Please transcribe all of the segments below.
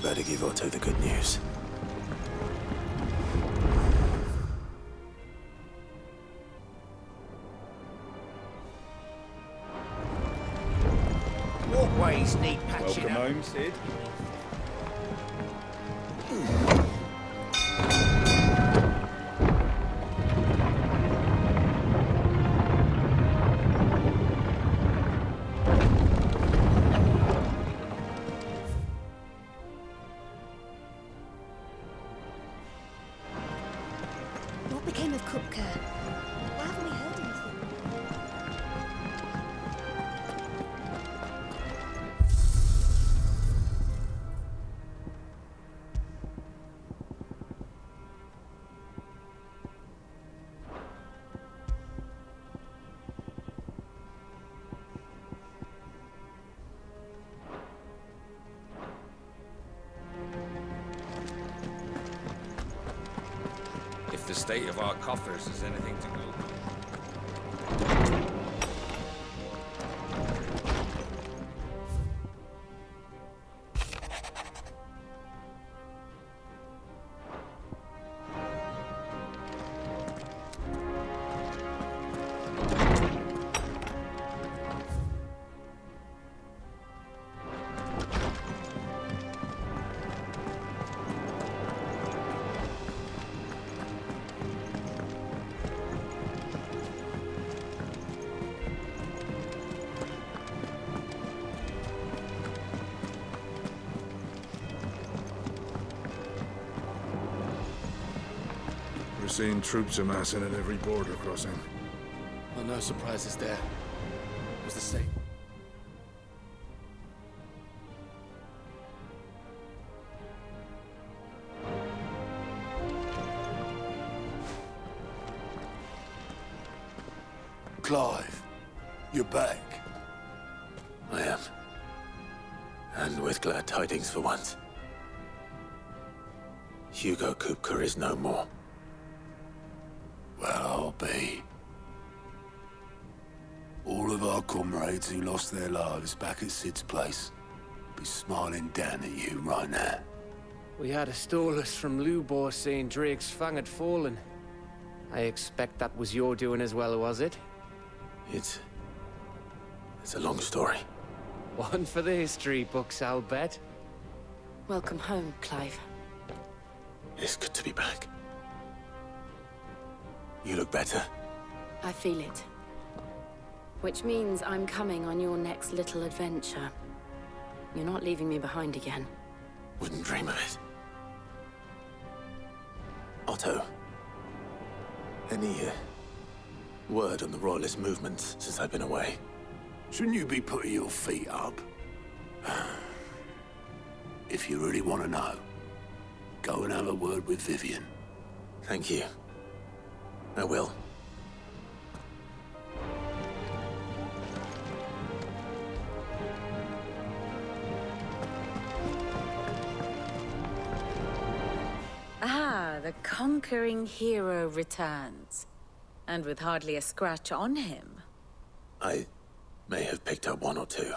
Better give Otto the good news. Walkways need patching Welcome up. home, Sid. What became of Kupka? Why haven't we heard anything? If the state of our coffers is anything to go by. We're seeing troops amassing at every border crossing. Well, no surprises there. It was the same. Clive, you're back. I am. And with glad tidings for once. Hugo Kupka is no more. Well, I'll be. All of our comrades who lost their lives back at Sid's place be smiling down at you right now. We had a stolus from Lubor saying Drake's fang had fallen. I expect that was your doing as well, was it? It's a long story. One for the history books, I'll bet. Welcome home, Clive. It's good to be back. You look better. I feel it. Which means I'm coming on your next little adventure. You're not leaving me behind again. Wouldn't dream of it. Otto. Any word on the Royalist movements since I've been away? Shouldn't you be putting your feet up? If you really want to know, go and have a word with Vivian. Thank you. I will. Ah, the conquering hero returns. And with hardly a scratch on him. I may have picked up one or two.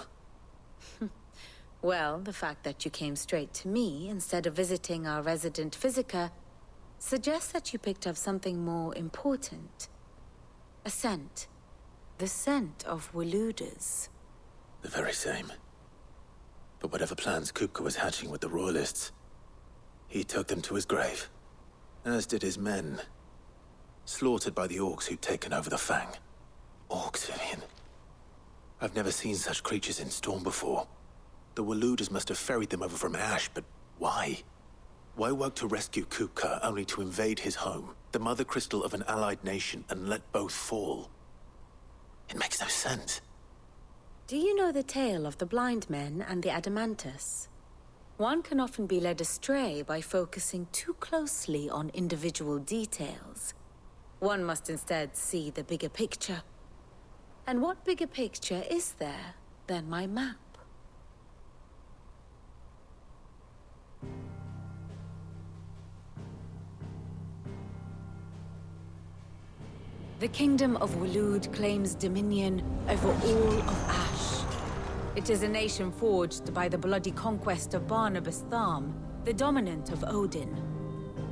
Well, the fact that you came straight to me instead of visiting our resident physiker suggests that you picked up something more important. A scent. The scent of Waludas. The very same. But whatever plans Kupka was hatching with the Royalists, he took them to his grave. As did his men. Slaughtered by the orcs who'd taken over the Fang. Orcs, Vivian. I've never seen such creatures in Storm before. The Waludas must have ferried them over from Ash, but why? Why work to rescue Kupka only to invade his home, the mother crystal of an allied nation, and let both fall? It makes no sense. Do you know the tale of the blind men and the Adamantus? One can often be led astray by focusing too closely on individual details. One must instead see the bigger picture. And what bigger picture is there than my map? The kingdom of Waloed claims dominion over all of Ash. It is a nation forged by the bloody conquest of Barnabas Tharm, the dominant of Odin.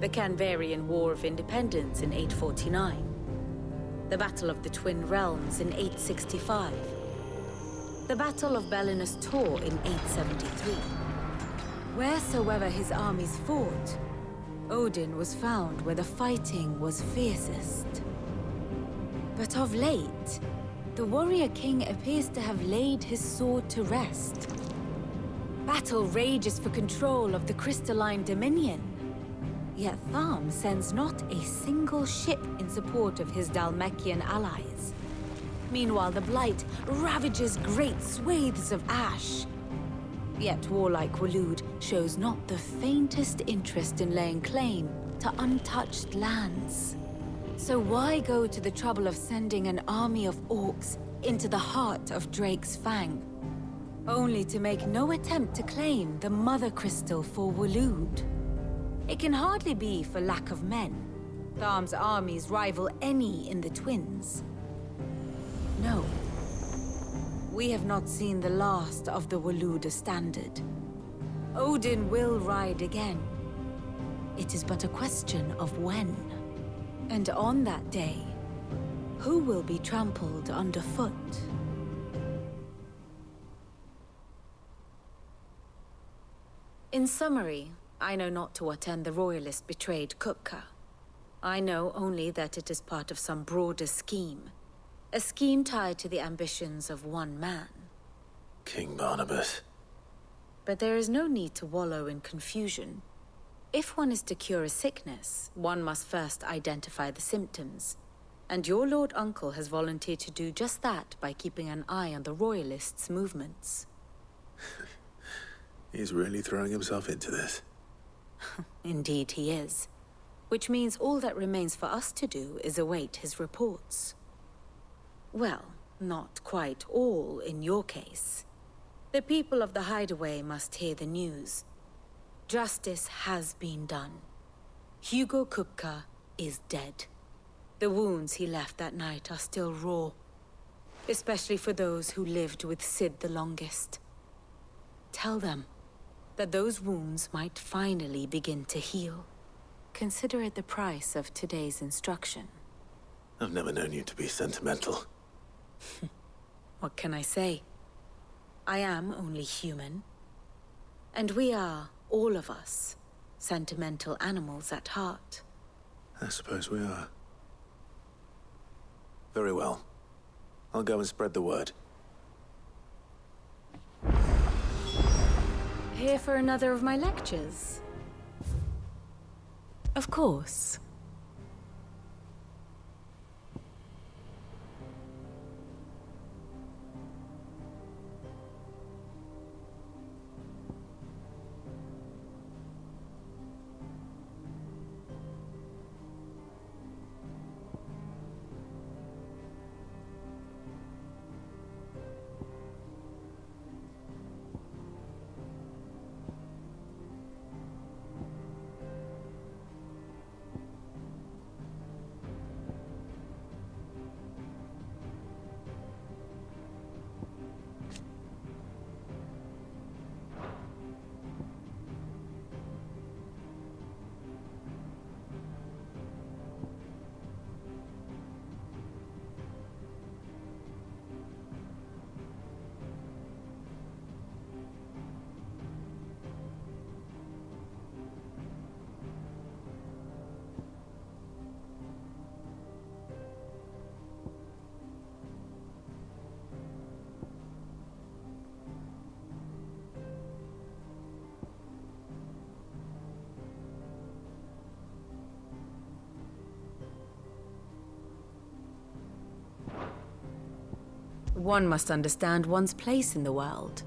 The Canvarian War of Independence in 849. The Battle of the Twin Realms in 865. The Battle of Belinus Tor in 873. Wheresoever his armies fought, Odin was found where the fighting was fiercest. But of late, the warrior king appears to have laid his sword to rest. Battle rages for control of the crystalline dominion. Yet Tharm sends not a single ship in support of his Dhalmekian allies. Meanwhile, the Blight ravages great swathes of ash. Yet warlike Waloed shows not the faintest interest in laying claim to untouched lands. So why go to the trouble of sending an army of orcs into the heart of Drake's Fang, only to make no attempt to claim the Mother Crystal for Waloed? It can hardly be for lack of men. Tharm's armies rival any in the Twins. No. We have not seen the last of the Waloed standard. Odin will ride again. It is but a question of when. And on that day, who will be trampled underfoot? In summary, I know not to what end the Royalists betrayed Kupka. I know only that it is part of some broader scheme. A scheme tied to the ambitions of one man. King Barnabas. But there is no need to wallow in confusion. If one is to cure a sickness, one must first identify the symptoms. And your Lord Uncle has volunteered to do just that by keeping an eye on the Royalists' movements. He's really throwing himself into this. Indeed he is. Which means all that remains for us to do is await his reports. Well, not quite all in your case. The people of the Hideaway must hear the news. Justice has been done. Hugo Kupka is dead. The wounds he left that night are still raw. Especially for those who lived with Sid the longest. Tell them that those wounds might finally begin to heal. Consider it the price of today's instruction. I've never known you to be sentimental. What can I say? I am only human. And we are, all of us, sentimental animals at heart. I suppose we are. Very well. I'll go and spread the word. Here for another of my lectures? Of course. One must understand one's place in the world.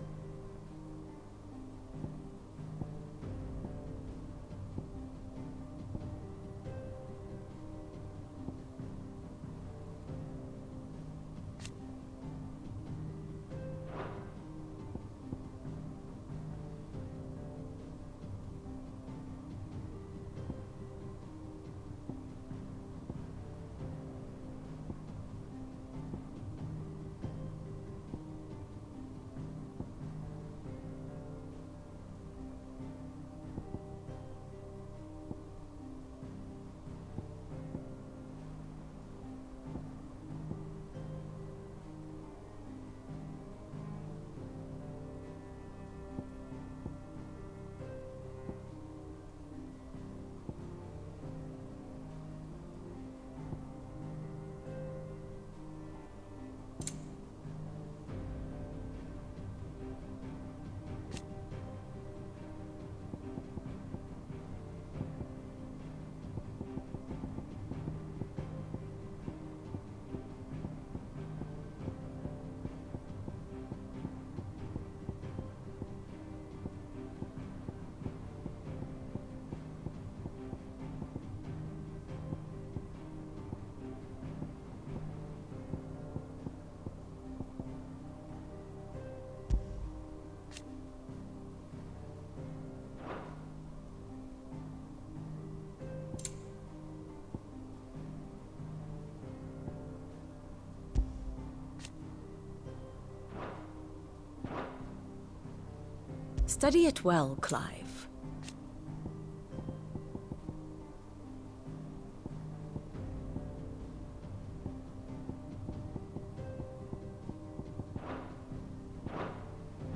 Study it well, Clive.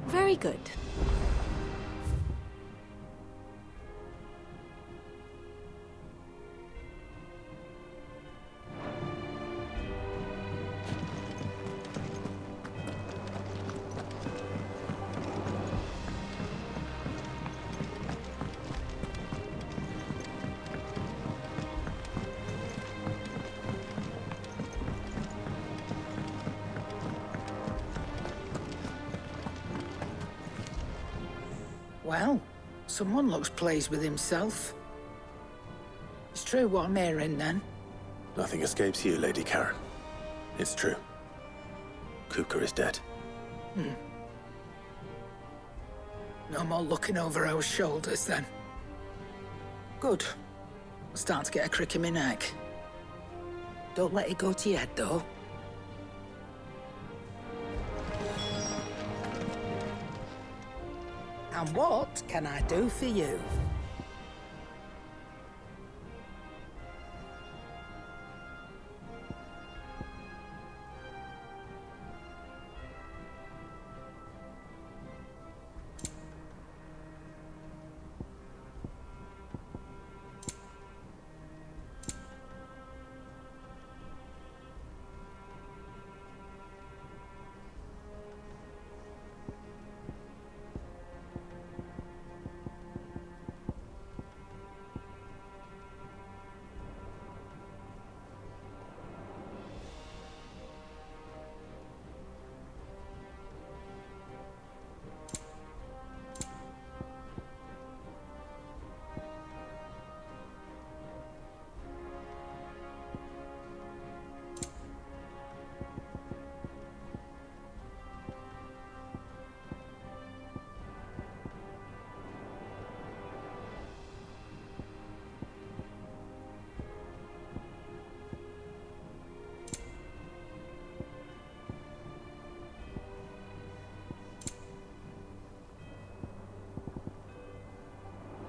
Very good. Well, someone looks pleased with himself. It's true what I'm hearing, then. Nothing escapes you, Lady Karen. It's true. Kupka is dead. No more looking over our shoulders, then. Good. I'm starting to get a crick in my neck. Don't let it go to your head, though. And what can I do for you?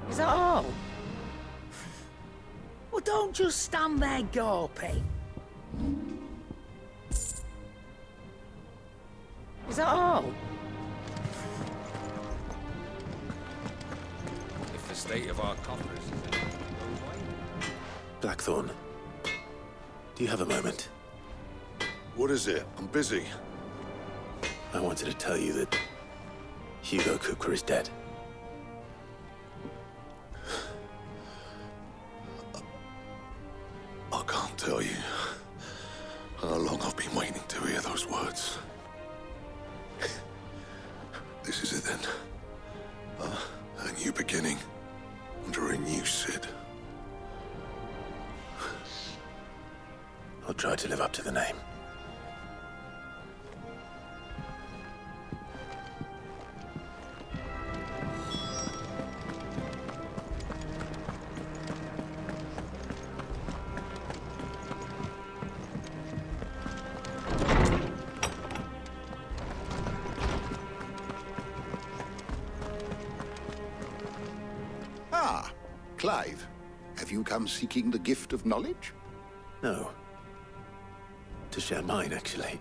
Is that all? Well, don't just stand there gawping. Is that all? If the state of our coffers is anything to go by. Blackthorn, do you have a moment? What is it? I'm busy. I wanted to tell you that Hugo Kupka is dead. I can't tell you how long I've been waiting to hear those words. This is it then. A new beginning under a new Sid. I'll try to live up to the name. Ah, Clive. Have you come seeking the gift of knowledge? No. To share mine, actually.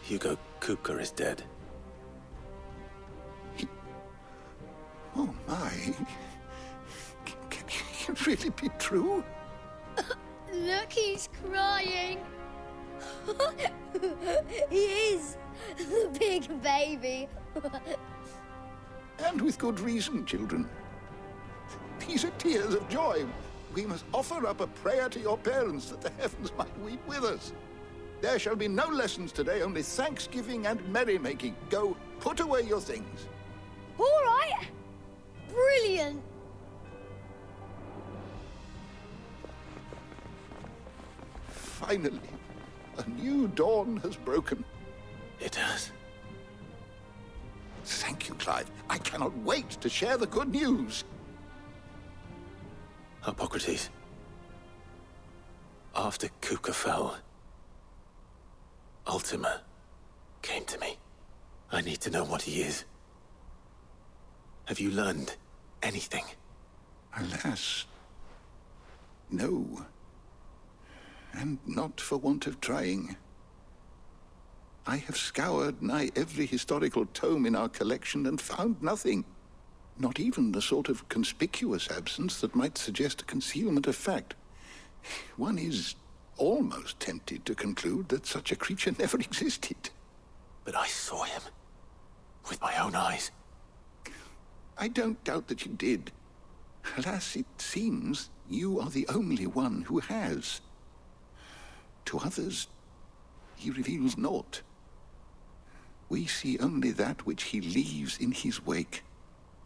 Hugo Kupka is dead. Oh, my. Can it really be true? Look, he's crying. He is. The big baby. And with good reason, children. These are tears of joy. We must offer up a prayer to your parents that the heavens might weep with us. There shall be no lessons today, only thanksgiving and merrymaking. Go, put away your things. All right. Brilliant. Finally, a new dawn has broken. It has. Thank you, Clive. I cannot wait to share the good news. Hippocrates. After Kupka fell, Ultima came to me. I need to know what he is. Have you learned anything? Alas, no. And not for want of trying. I have scoured nigh every historical tome in our collection and found nothing. Not even the sort of conspicuous absence that might suggest a concealment of fact. One is almost tempted to conclude that such a creature never existed. But I saw him. With my own eyes. I don't doubt that you did. Alas, it seems you are the only one who has. To others, he reveals naught. We see only that which he leaves in his wake,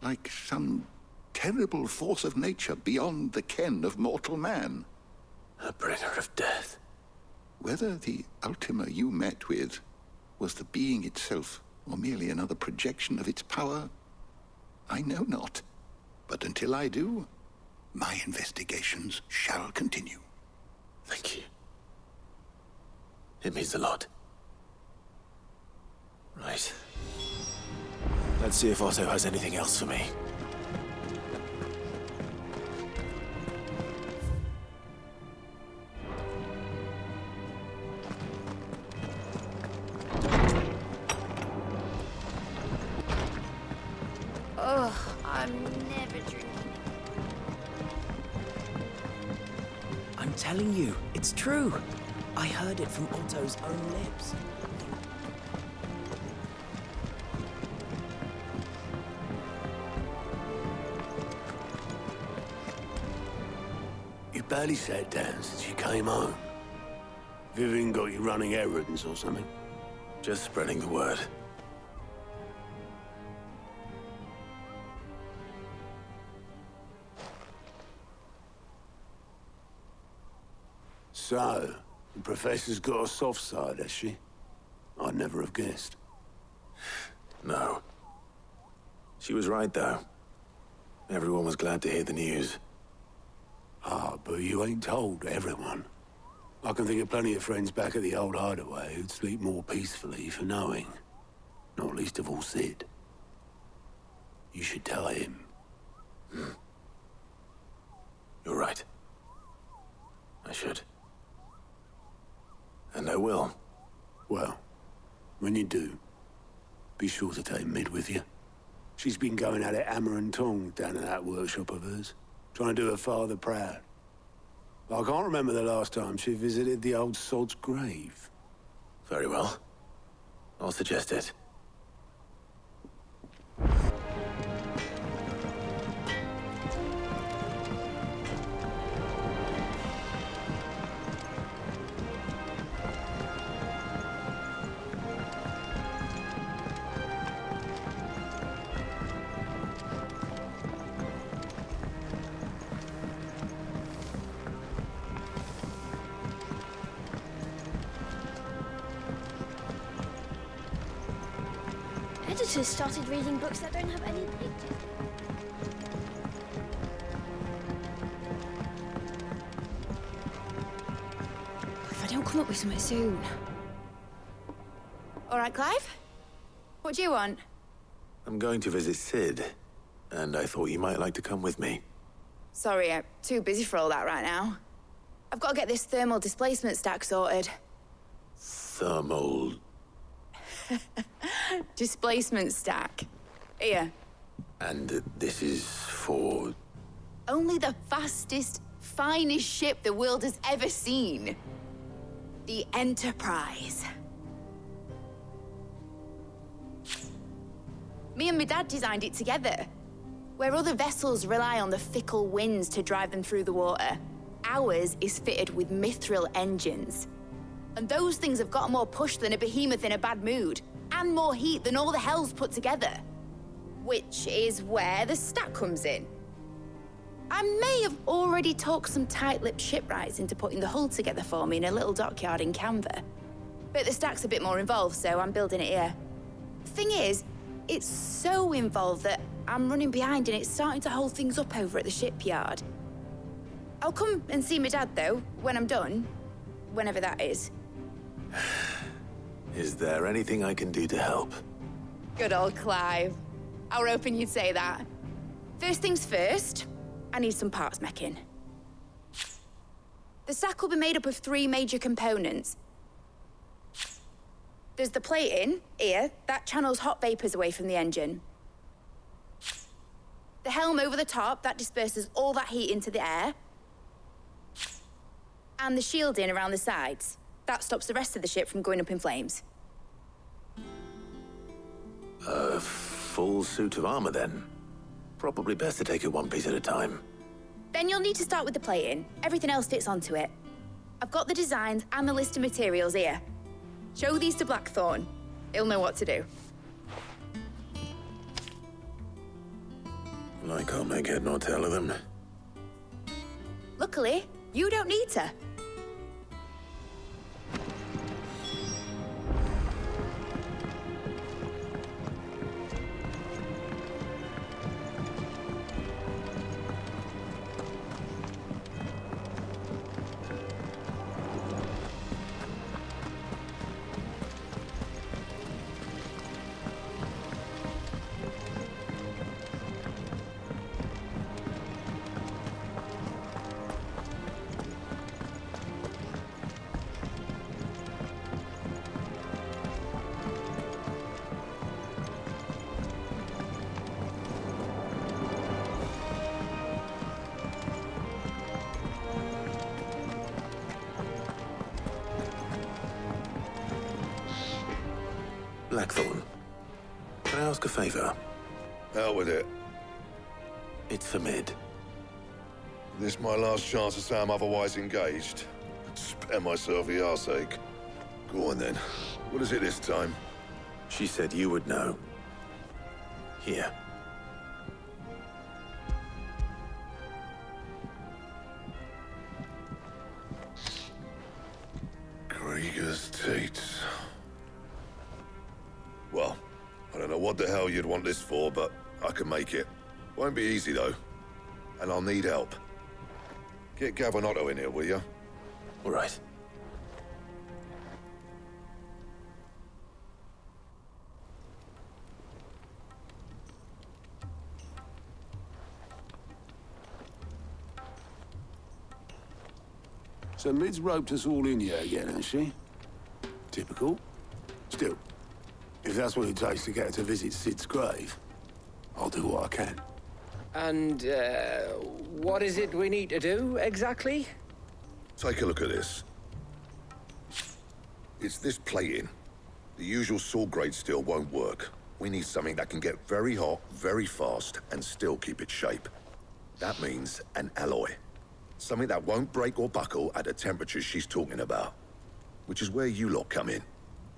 like some terrible force of nature beyond the ken of mortal man. A bringer of death. Whether the Ultima you met with was the being itself, or merely another projection of its power, I know not. But until I do, my investigations shall continue. Thank you. It means a lot. Right. Let's see if Otto has anything else for me. Oh, I'm never drinking. I'm telling you, it's true. I heard it from Otto's own lips. You barely sat down since you came home. Vivian got you running errands or something? Just spreading the word. So, the Professor's got a soft side, has she? I'd never have guessed. No. She was right, though. Everyone was glad to hear the news. Ah, but you ain't told everyone. I can think of plenty of friends back at the old hideaway who'd sleep more peacefully for knowing. Not least of all Sid. You should tell him. You're right. I should. And I will. Well, when you do, be sure to take Mid with you. She's been going at it hammer and tongs down in that workshop of hers, trying to do her father proud. I can't remember the last time she visited the old sod's grave. Very well. I'll suggest it. Editors started reading books that don't have any pictures. If I don't come up with something soon. All right, Clive? What do you want? I'm going to visit Sid, and I thought you might like to come with me. Sorry, I'm too busy for all that right now. I've got to get this thermal displacement stack sorted. Thermal... Displacement stack. Here. And this is for... Only the fastest, finest ship the world has ever seen. The Enterprise. Me and my dad designed it together. Where other vessels rely on the fickle winds to drive them through the water, ours is fitted with mithril engines. And those things have got more push than a behemoth in a bad mood, and more heat than all the hells put together. Which is where the stack comes in. I may have already talked some tight-lipped shipwrights into putting the hull together for me in a little dockyard in Canva. But the stack's a bit more involved, so I'm building it here. Thing is, it's so involved that I'm running behind and it's starting to hold things up over at the shipyard. I'll come and see my dad, though, when I'm done. Whenever that is. Is there anything I can do to help? Good old Clive. I were hoping you'd say that. First things first, I need some parts meching. The stack will be made up of 3 major components. There's the plating, here, that channels hot vapors away from the engine. The helm over the top, that disperses all that heat into the air. And the shielding around the sides. That stops the rest of the ship from going up in flames. A full suit of armor, then. Probably best to take it one piece at a time. Then you'll need to start with the plating. Everything else fits onto it. I've got the designs and the list of materials here. Show these to Blackthorn. He'll know what to do. I can't make head nor tail of them. Luckily, you don't need to. Blackthorn, can I ask a favor? Hell with it. It's for Mid. This my last chance to say I'm otherwise engaged. Spare myself the arseache. Go on then. What is it this time? She said you would know. Here. Krieger's teats. Well, I don't know what the hell you'd want this for, but I can make it. Won't be easy, though. And I'll need help. Get Gavin-Otto in here, will you? All right. So Mid's roped us all in here again, has she? Typical. Still, if that's what it takes to get her to visit Sid's grave, I'll do what I can. And, what is it we need to do, exactly? Take a look at this. It's this plating. The usual sword-grade steel won't work. We need something that can get very hot, very fast, and still keep its shape. That means an alloy. Something that won't break or buckle at the temperatures she's talking about. Which is where you lot come in.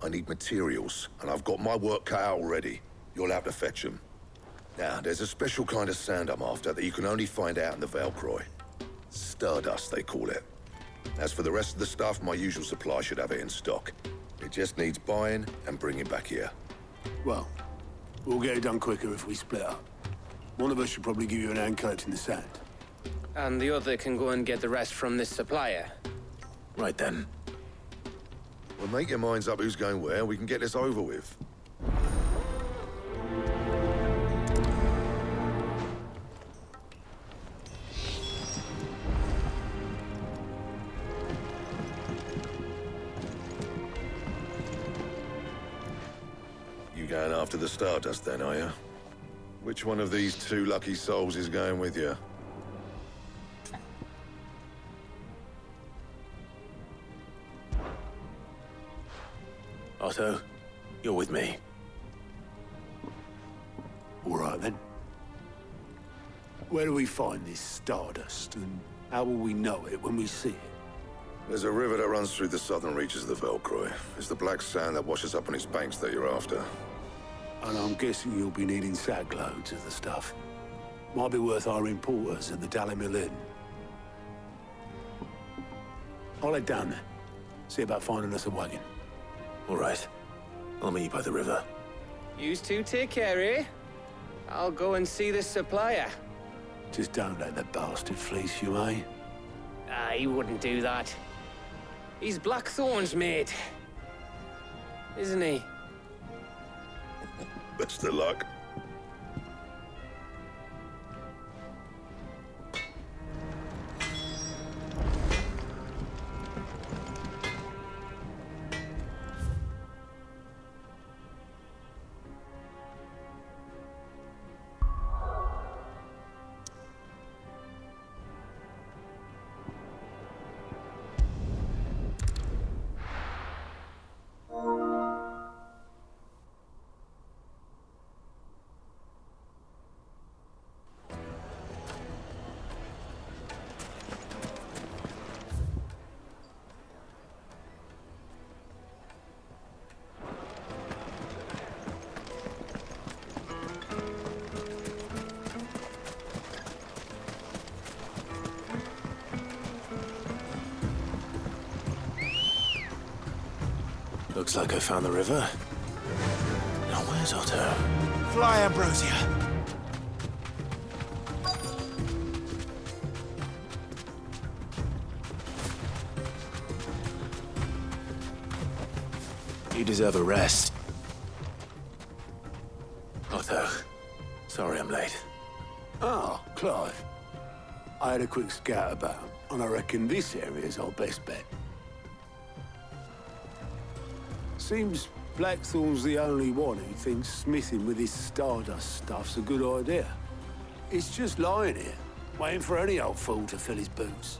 I need materials, and I've got my work cut out already. You'll have to fetch them. Now, there's a special kind of sand I'm after that you can only find out in the Valcroy. Stardust, they call it. As for the rest of the stuff, my usual supply should have it in stock. It just needs buying and bringing back here. Well, we'll get it done quicker if we split up. One of us should probably give you an hand collecting the sand. And the other can go and get the rest from this supplier. Right then. Well, make your minds up who's going where, we can get this over with. You going after the Stardust then, are you? Which one of these 2 lucky souls is going with you? Otto, you're with me. All right, then. Where do we find this Stardust, and how will we know it when we see it? There's a river that runs through the southern reaches of the Valcroy. It's the black sand that washes up on its banks that you're after. And I'm guessing you'll be needing sack loads of the stuff. Might be worth hiring porters at the Dalimil Inn. I'll head down there. See about finding us a wagon. All right. I'll meet you by the river. Yous two take care, eh? I'll go and see this supplier. Just don't let the bastard fleece you, eh? He wouldn't do that. He's Blackthorn's mate. Isn't he? Best of luck. Looks like I found the river. Now where's Otto? Fly, Ambrosia. You deserve a rest. Otto, sorry I'm late. Oh, Clive. I had a quick scout about, and I reckon this area's our best bet. Seems Blackthorn's the only one who thinks smithing with his Stardust stuff's a good idea. It's just lying here, waiting for any old fool to fill his boots.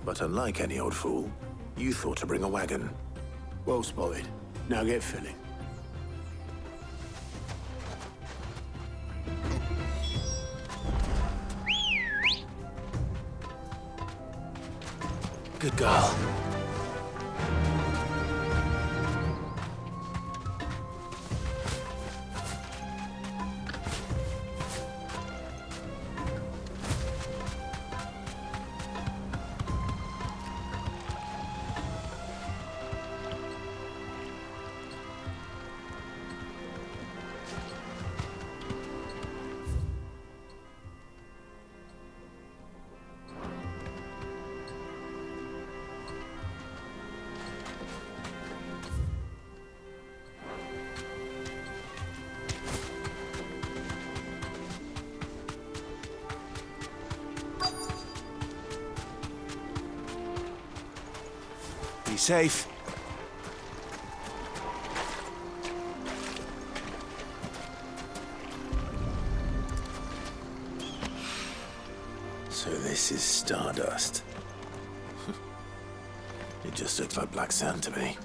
But unlike any old fool, you thought to bring a wagon. Well spotted. Now get filling. Good girl. Be safe. So this is Stardust. It just looks like black sand to me.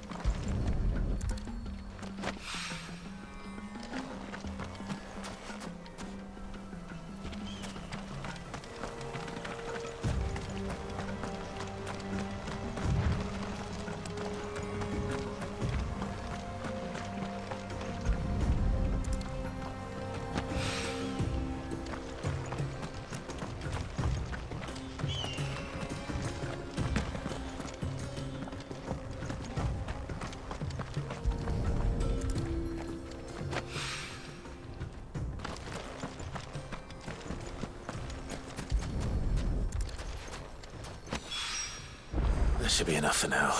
That should be enough for now.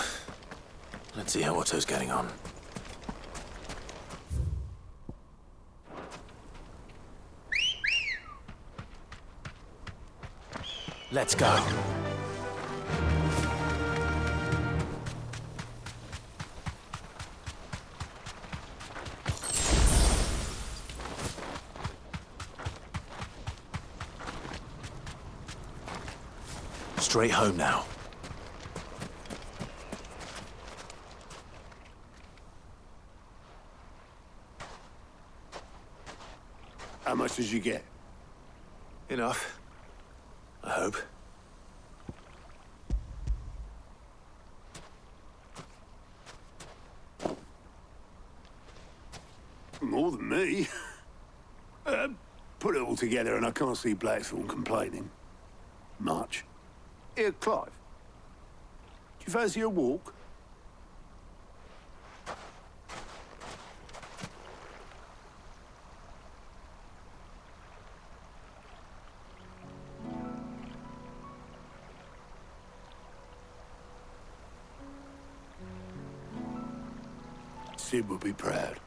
Let's see how Otto's getting on. Let's go. Straight home now. How much did you get? Enough. I hope. More than me. Put it all together and I can't see Blackthorn complaining. Much. Here, Clive. Do you fancy a walk? Sid will be proud.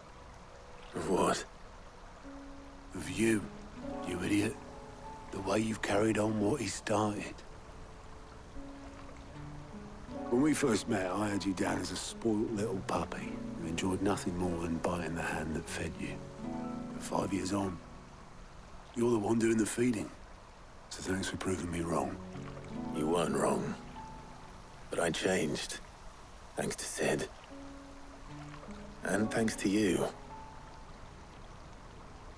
Of what? Of you, you idiot. The way you've carried on what he started. When we first met, I had you down as a spoilt little puppy who enjoyed nothing more than biting the hand that fed you. But 5 years on, you're the one doing the feeding. So thanks for proving me wrong. You weren't wrong. But I changed. Thanks to Sid. And thanks to you.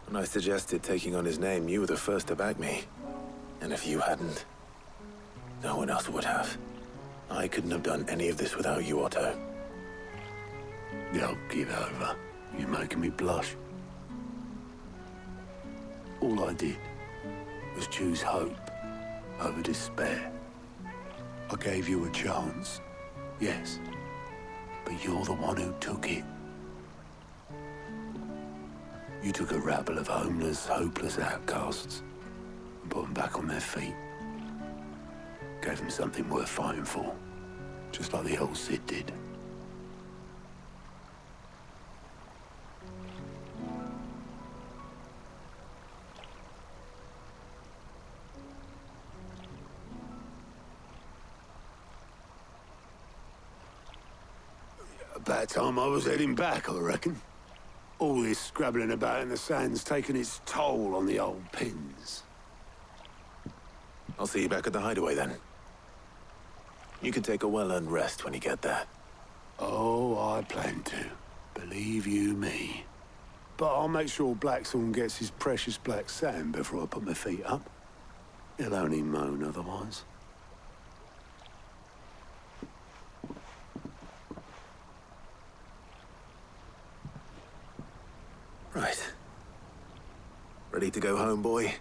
When I suggested taking on his name, you were the first to back me. And if you hadn't, no one else would have. I couldn't have done any of this without you, Otto. Don't give over. You're making me blush. All I did was choose hope over despair. I gave you a chance, yes. But you're the one who took it. You took a rabble of homeless, hopeless outcasts and put them back on their feet. Gave them something worth fighting for, just like the old Cid did. About time I was heading back, I reckon. All this scrabbling about in the sand's taken its toll on the old pins. I'll see you back at the hideaway then. You can take a well-earned rest when you get there. Oh, I plan to. Believe you me. But I'll make sure Blackthorn gets his precious black sand before I put my feet up. He'll only moan otherwise. Right. Ready to go home, boy?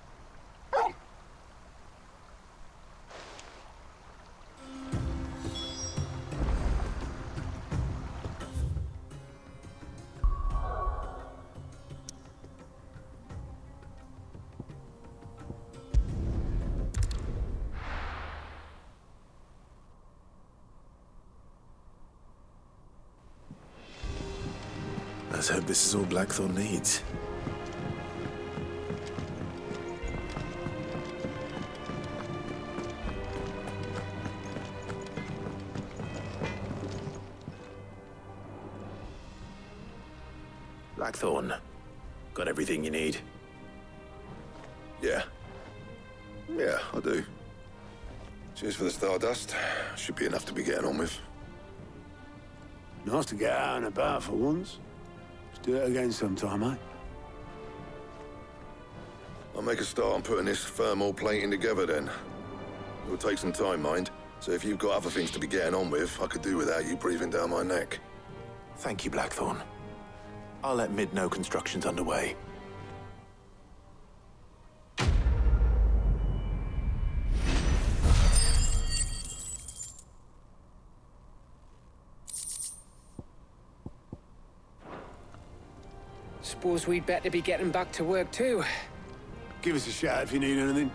Let's hope this is all Blackthorn needs. Blackthorn, got everything you need? Yeah. Yeah, I do. Cheers for the stardust. Should be enough to be getting on with. Nice to get out and about for once. Let's do it again sometime, eh? I'll make a start on putting this thermal plating together then. It'll take some time, mind. So if you've got other things to be getting on with, I could do without you breathing down my neck. Thank you, Blackthorn. I'll let Mid know construction's underway. Suppose we'd better be getting back to work too. Give us a shout if you need anything.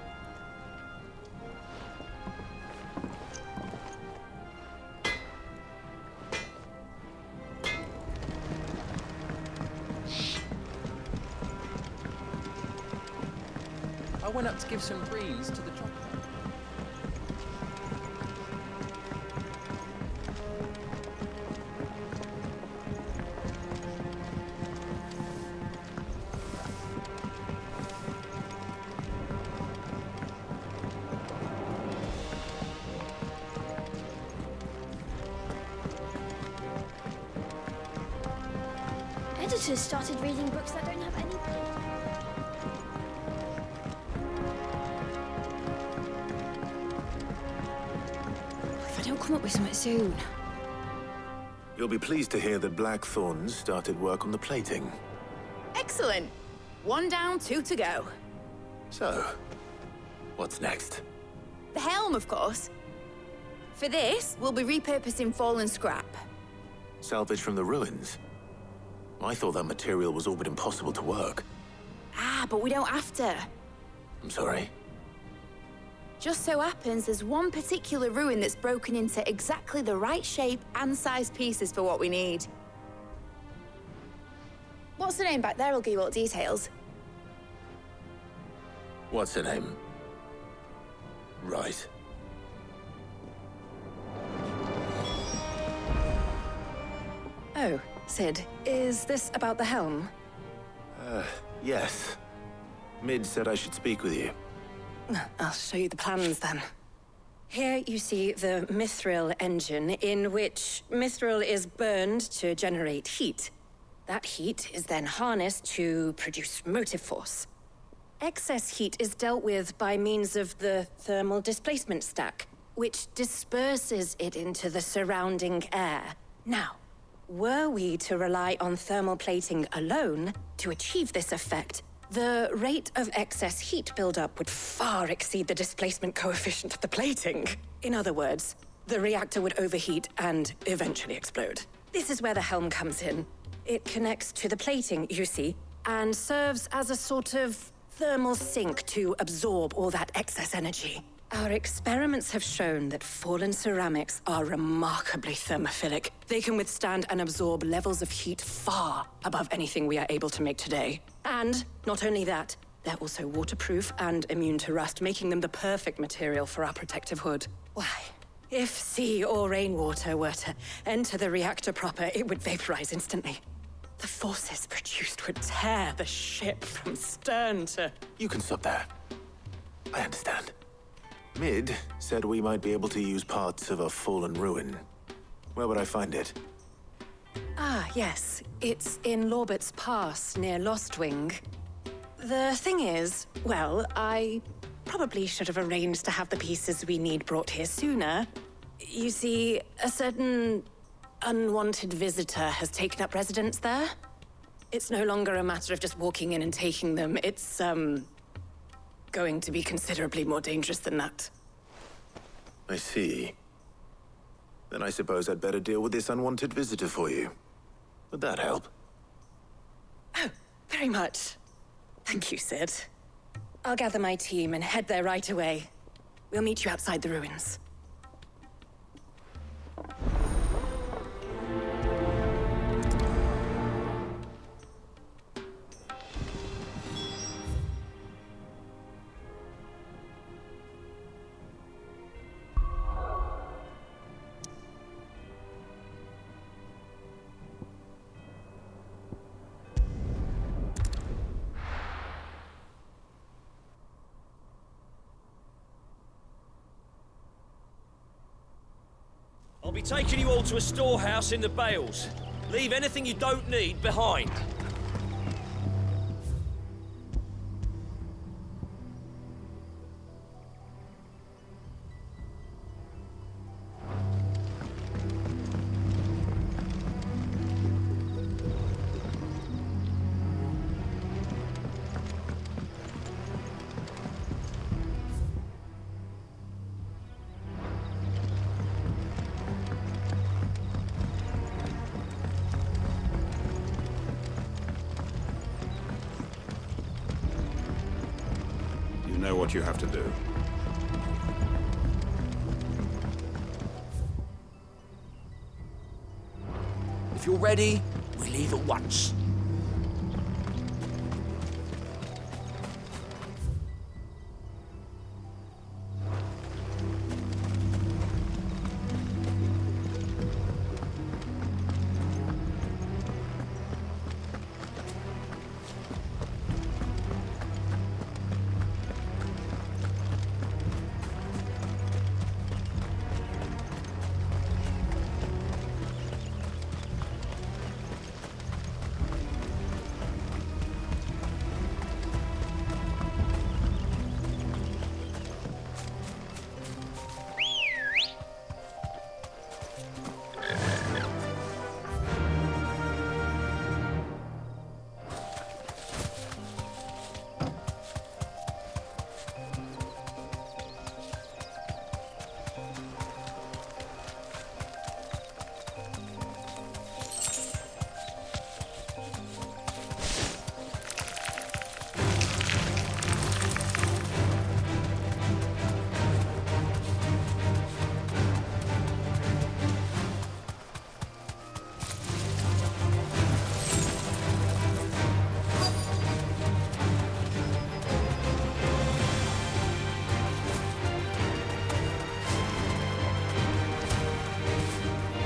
I went up to give some greens to the chocolate. Editors started reading books that don't have any... If I don't come up with something soon. You'll be pleased to hear that Blackthorn's started work on the plating. Excellent. 1 down, 2 to go. So, what's next? The helm, of course. For this, we'll be repurposing fallen scrap. Salvage from the ruins? I thought that material was all but impossible to work. Ah, but we don't have to. I'm sorry. Just so happens there's one particular ruin that's broken into exactly the right shape and size pieces for what we need. What's the name back there? I'll give you all the details. What's her name? Right. Oh, Sid, is this about the helm? Yes. Mid said I should speak with you. I'll show you the plans then. Here you see the mithril engine, in which mithril is burned to generate heat. That heat is then harnessed to produce motive force. Excess heat is dealt with by means of the thermal displacement stack, which disperses it into the surrounding air. Now, were we to rely on thermal plating alone to achieve this effect, the rate of excess heat buildup would far exceed the displacement coefficient of the plating. In other words, the reactor would overheat and eventually explode. This is where the helm comes in. It connects to the plating, you see, and serves as a sort of thermal sink to absorb all that excess energy. Our experiments have shown that fallen ceramics are remarkably thermophilic. They can withstand and absorb levels of heat far above anything we are able to make today. And not only that, they're also waterproof and immune to rust, making them the perfect material for our protective hood. Why? If sea or rainwater were to enter the reactor proper, it would vaporize instantly. The forces produced would tear the ship from stern to... You can stop there. I understand. Mid said we might be able to use parts of a fallen ruin. Where would I find it? Ah, yes. It's in Lorbert's Pass, near Lostwing. The thing is, well, I probably should have arranged to have the pieces we need brought here sooner. You see, a certain unwanted visitor has taken up residence there. It's no longer a matter of just walking in and taking them. It's, going to be considerably more dangerous than that. I see. Then I suppose I'd better deal with this unwanted visitor for you. Would that help? Oh, very much. Thank you, Sid. I'll gather my team and head there right away. We'll meet you outside the ruins. I'll be taking you all to a storehouse in the Bales. Leave anything you don't need behind. Know what you have to do. If you're ready, we leave at once.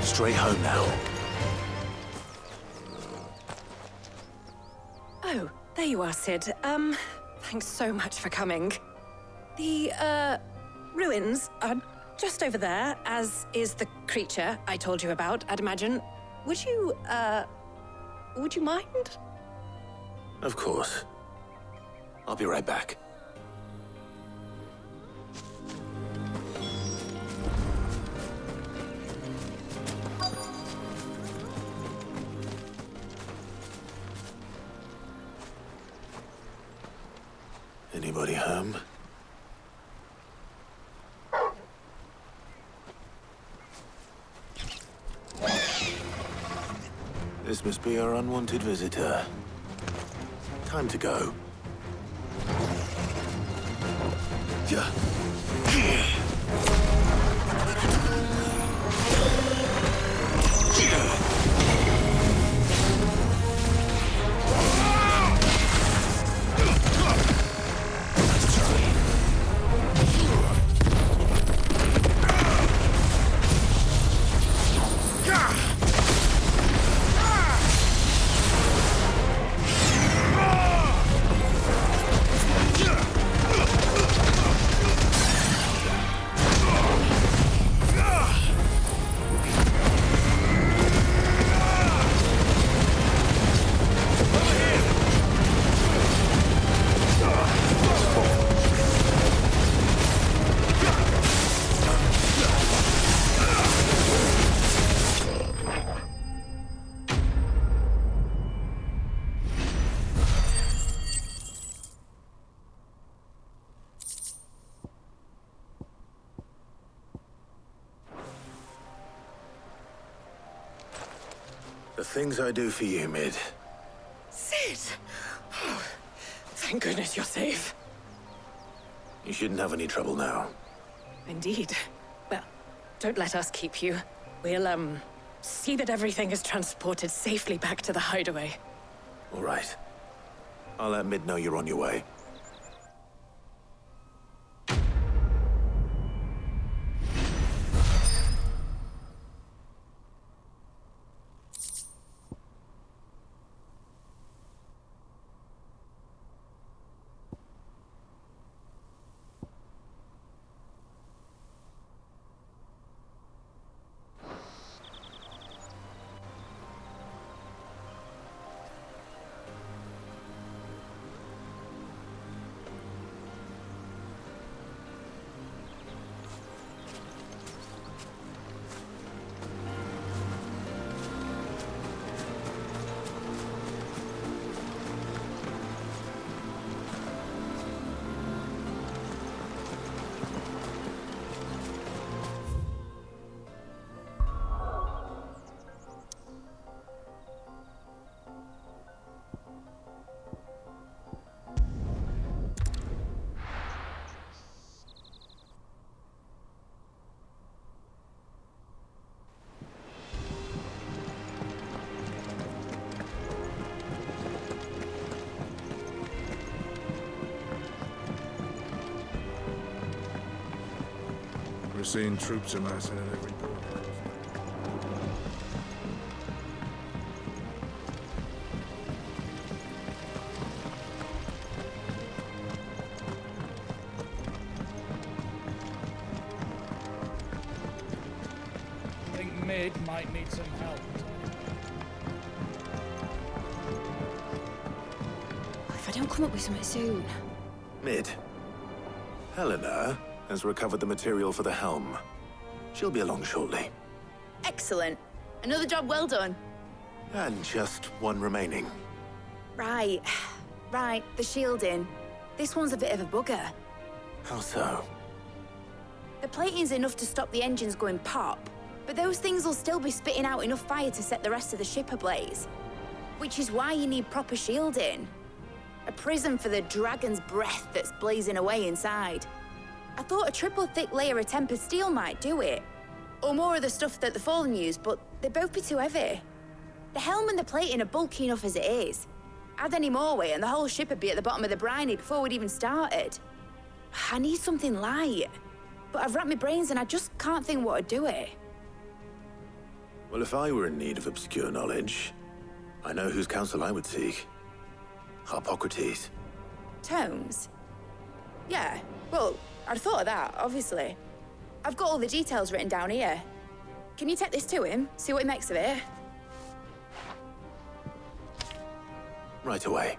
Straight home now. Oh, there you are, Sid. Thanks so much for coming. The, ruins are just over there, as is the creature I told you about, I'd imagine. Would you mind? Of course. I'll be right back. Anybody home? This must be our unwanted visitor. Time to go. The things I do for you, Mid. Sid! Oh, thank goodness you're safe. You shouldn't have any trouble now. Indeed. Well, don't let us keep you. We'll, see that everything is transported safely back to the hideaway. All right. I'll let Mid know you're on your way. We're seeing troops amassing at every port. I think Mid might need some help. If I don't come up with something soon. Mid. Helena has recovered the material for the helm. She'll be along shortly. Excellent. Another job well done. And just one remaining. Right. Right, the shielding. This one's a bit of a bugger. How so? The plating's enough to stop the engines going pop, but those things will still be spitting out enough fire to set the rest of the ship ablaze. Which is why you need proper shielding. A prism for the dragon's breath that's blazing away inside. I thought a triple thick layer of tempered steel might do it. Or more of the stuff that the Fallen use, but they'd both be too heavy. The helm and the plating are bulky enough as it is. Add any more weight and the whole ship would be at the bottom of the briny before we'd even started. I need something light. But I've racked my brains and I just can't think what would do it. Well, if I were in need of obscure knowledge, I know whose counsel I would seek. Harpocrates. Tomes? Yeah, well, I'd thought of that, obviously. I've got all the details written down here. Can you take this to him, see what he makes of it? Right away.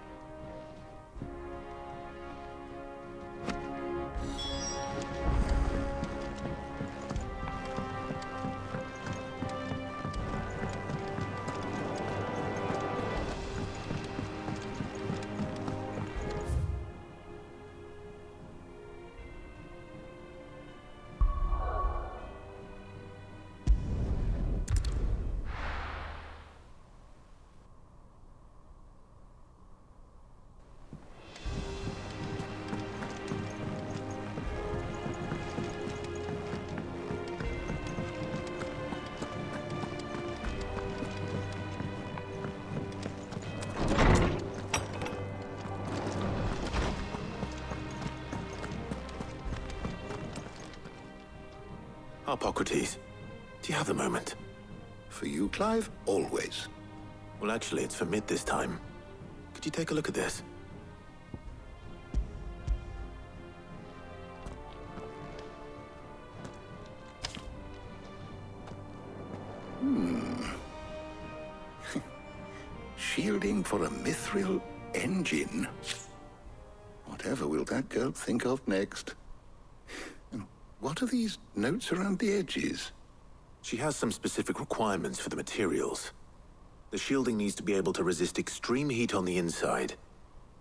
Hippocrates, do you have a moment? For you, Clive, always. Well, actually, it's for mid this time. Could you take a look at this? Shielding for a mithril engine. Whatever will that girl think of next? And what are these notes around the edges? She has some specific requirements for the materials. The shielding needs to be able to resist extreme heat on the inside,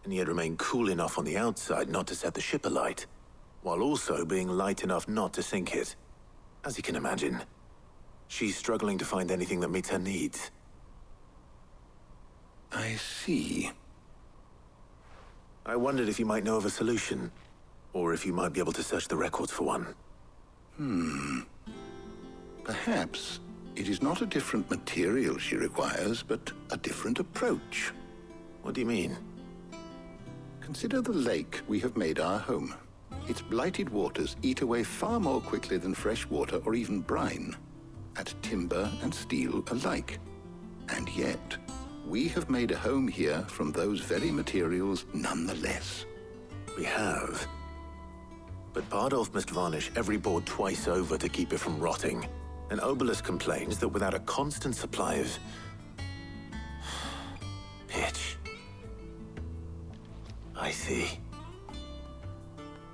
and yet remain cool enough on the outside not to set the ship alight, while also being light enough not to sink it. As you can imagine, she's struggling to find anything that meets her needs. I see. I wondered if you might know of a solution, or if you might be able to search the records for one. Perhaps it is not a different material she requires, but a different approach. What do you mean? Consider the lake we have made our home. Its blighted waters eat away far more quickly than fresh water or even brine, at timber and steel alike. And yet, we have made a home here from those very materials nonetheless. We have. But Bardolph must varnish every board twice over to keep it from rotting. And Obelus complains that without a constant supply of pitch. I see.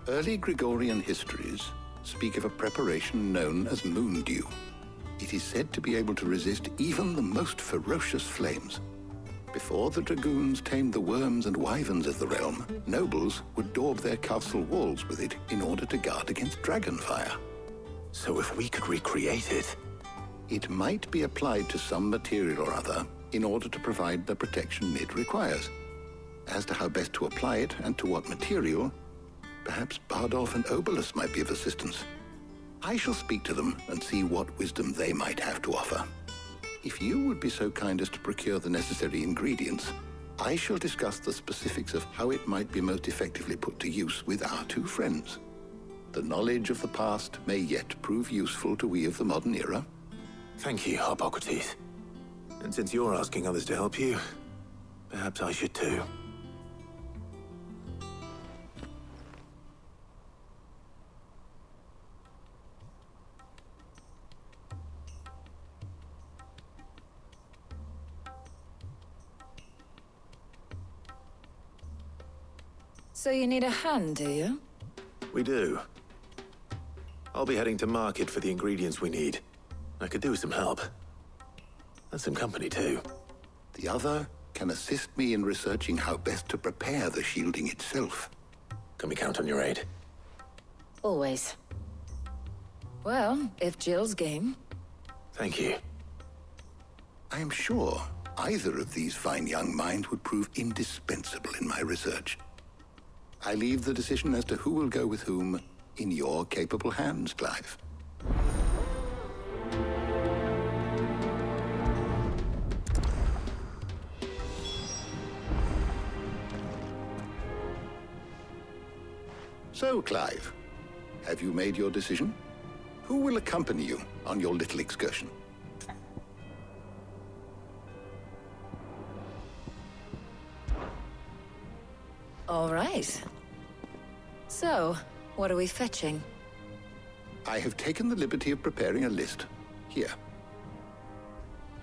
Early Gregorian histories speak of a preparation known as moon dew. It is said to be able to resist even the most ferocious flames. Before the dragoons tamed the worms and wyverns of the realm, nobles would daub their castle walls with it in order to guard against dragon fire. So if we could recreate it... It might be applied to some material or other in order to provide the protection Mid requires. As to how best to apply it and to what material, perhaps Bardolph and Obelus might be of assistance. I shall speak to them and see what wisdom they might have to offer. If you would be so kind as to procure the necessary ingredients, I shall discuss the specifics of how it might be most effectively put to use with our two friends. The knowledge of the past may yet prove useful to we of the modern era. Thank you, Hippocrates. And since you're asking others to help you, perhaps I should too. So you need a hand, do you? We do. I'll be heading to market for the ingredients we need. I could do with some help. And some company, too. The other can assist me in researching how best to prepare the shielding itself. Can we count on your aid? Always. Well, if Jill's game. Thank you. I am sure either of these fine young minds would prove indispensable in my research. I leave the decision as to who will go with whom in your capable hands, Clive. So, Clive, have you made your decision? Who will accompany you on your little excursion? All right. So, what are we fetching? I have taken the liberty of preparing a list. Here.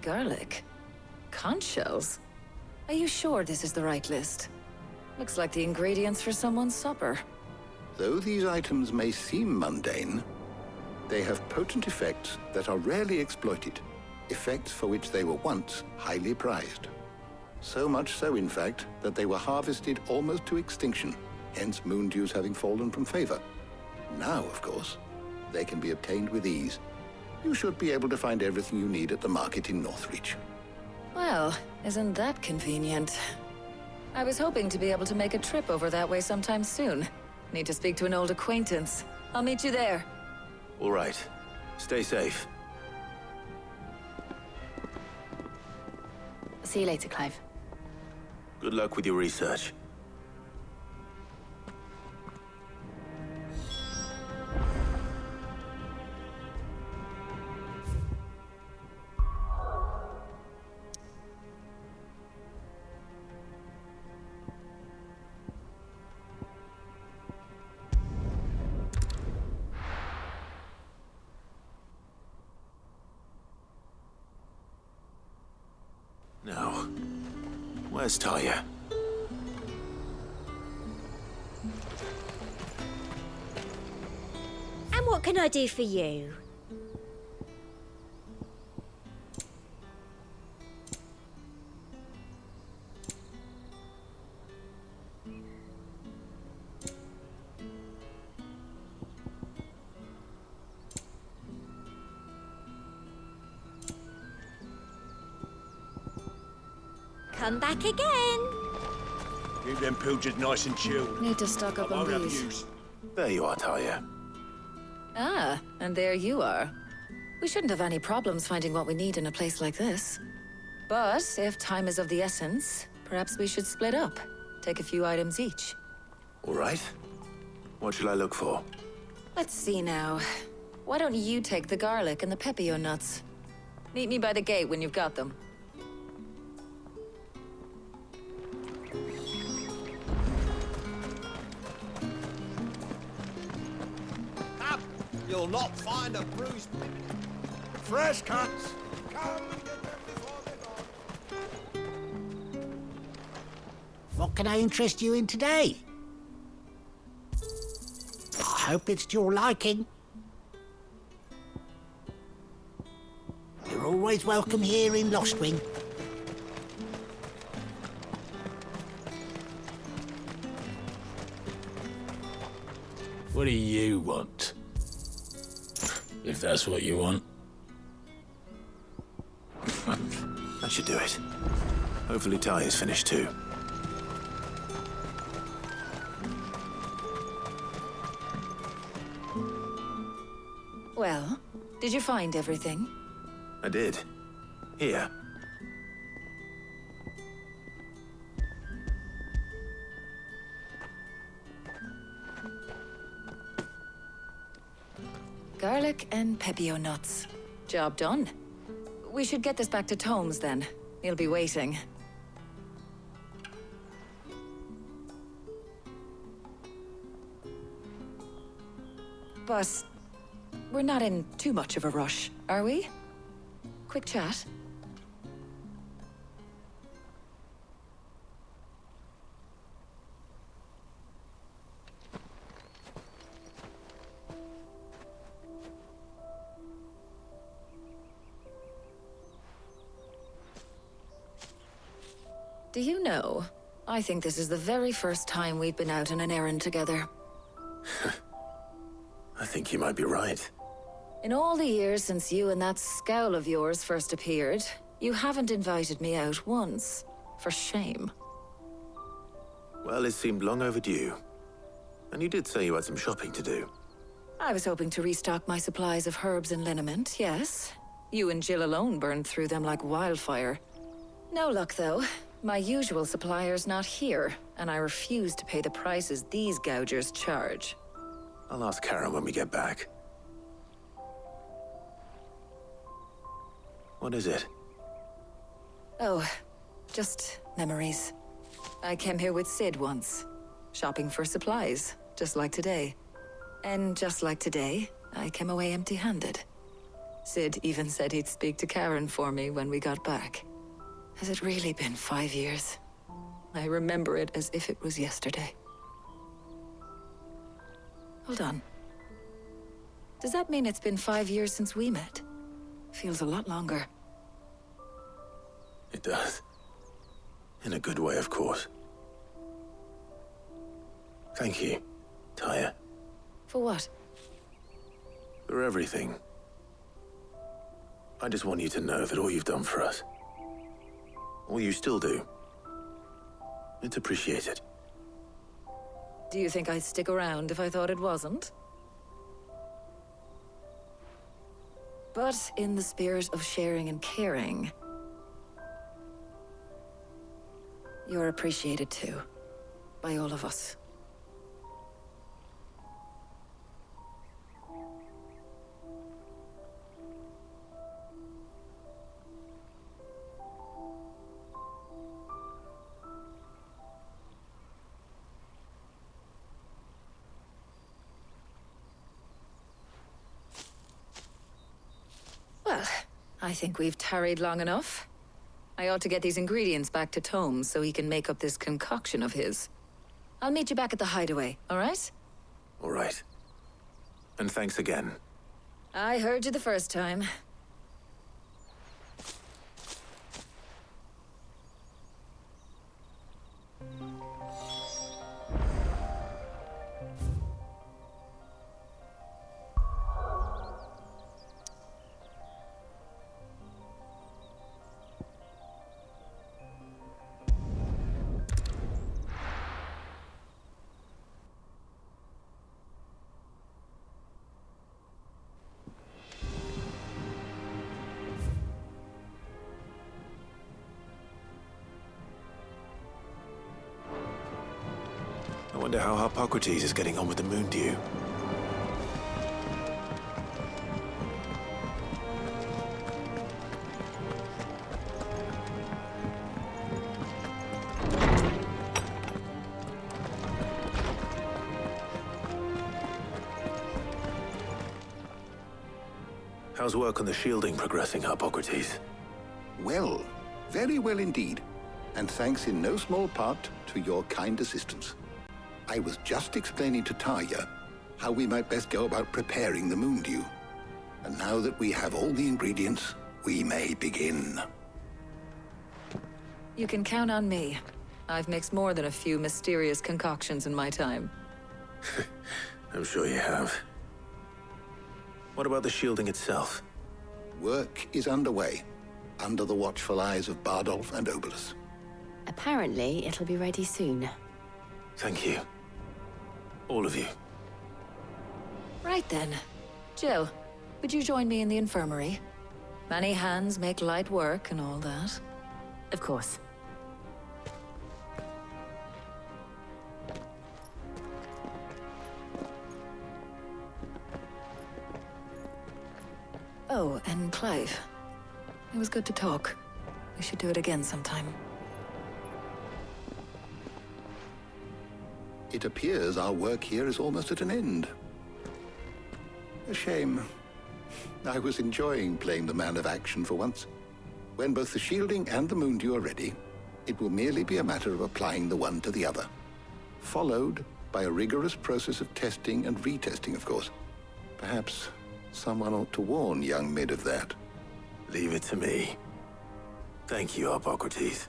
Garlic? Conch shells? Are you sure this is the right list? Looks like the ingredients for someone's supper. Though these items may seem mundane, they have potent effects that are rarely exploited, effects for which they were once highly prized. So much so, in fact, that they were harvested almost to extinction, hence moon dews having fallen from favor. Now, of course, they can be obtained with ease. You should be able to find everything you need at the market in Northreach. Well, isn't that convenient? I was hoping to be able to make a trip over that way sometime soon. Need to speak to an old acquaintance. I'll meet you there. All right. Stay safe. See you later, Clive. Good luck with your research. Where's Talia? And what can I do for you? Come back again. Keep them pilchards nice and chilled. Need to stock up on these. There you are, Talia. Ah, and there you are. We shouldn't have any problems finding what we need in a place like this. But if time is of the essence, perhaps we should split up. Take a few items each. All right. What shall I look for? Let's see now. Why don't you take the garlic and the pepio nuts? Meet me by the gate when you've got them. You'll not find a bruised... Fresh cuts! Come and get them before they're gone. What can I interest you in today? I hope it's to your liking. You're always welcome here in Lostwing. What do you want? If that's what you want. That should do it. Hopefully Talia's finished too. Well, did you find everything? I did. Here. Garlic and pepio nuts. Job done. We should get this back to Tomes then. He'll be waiting. But we're not in too much of a rush, are we? Quick chat. Do you know, I think this is the very first time we've been out on an errand together. I think you might be right. In all the years since you and that scowl of yours first appeared, you haven't invited me out once. For shame. Well, it seemed long overdue. And you did say you had some shopping to do. I was hoping to restock my supplies of herbs and liniment, yes. You and Jill alone burned through them like wildfire. No luck, though. My usual supplier's not here, and I refuse to pay the prices these gougers charge. I'll ask Karen when we get back. What is it? Oh, just memories. I came here with Sid once, shopping for supplies, just like today. And just like today, I came away empty-handed. Sid even said he'd speak to Karen for me when we got back. Has it really been 5 years? I remember it as if it was yesterday. Hold on. Does that mean it's been 5 years since we met? Feels a lot longer. It does. In a good way, of course. Thank you, Taya. For what? For everything. I just want you to know that all you've done for us, all you still do, it's appreciated. Do you think I'd stick around if I thought it wasn't? But in the spirit of sharing and caring, you're appreciated too, by all of us. Well, I think we've tarried long enough. I ought to get these ingredients back to Tome so he can make up this concoction of his. I'll meet you back at the hideaway, all right? All right. And thanks again. I heard you the first time. I wonder how Hippocrates is getting on with the moon dew. How's work on the shielding progressing, Hippocrates? Well, very well indeed. And thanks in no small part to your kind assistance. I was just explaining to Tarja how we might best go about preparing the moon dew. And now that we have all the ingredients, we may begin. You can count on me. I've mixed more than a few mysterious concoctions in my time. I'm sure you have. What about the shielding itself? Work is underway, under the watchful eyes of Bardolph and Obolus. Apparently, it'll be ready soon. Thank you. All of you. Right then. Jill, would you join me in the infirmary? Many hands make light work and all that. Of course. Oh, and Clive. It was good to talk. We should do it again sometime. It appears our work here is almost at an end. A shame. I was enjoying playing the man of action for once. When both the shielding and the moon dew are ready, it will merely be a matter of applying the one to the other. Followed by a rigorous process of testing and retesting, of course. Perhaps someone ought to warn young Mid of that. Leave it to me. Thank you, Hippocrates.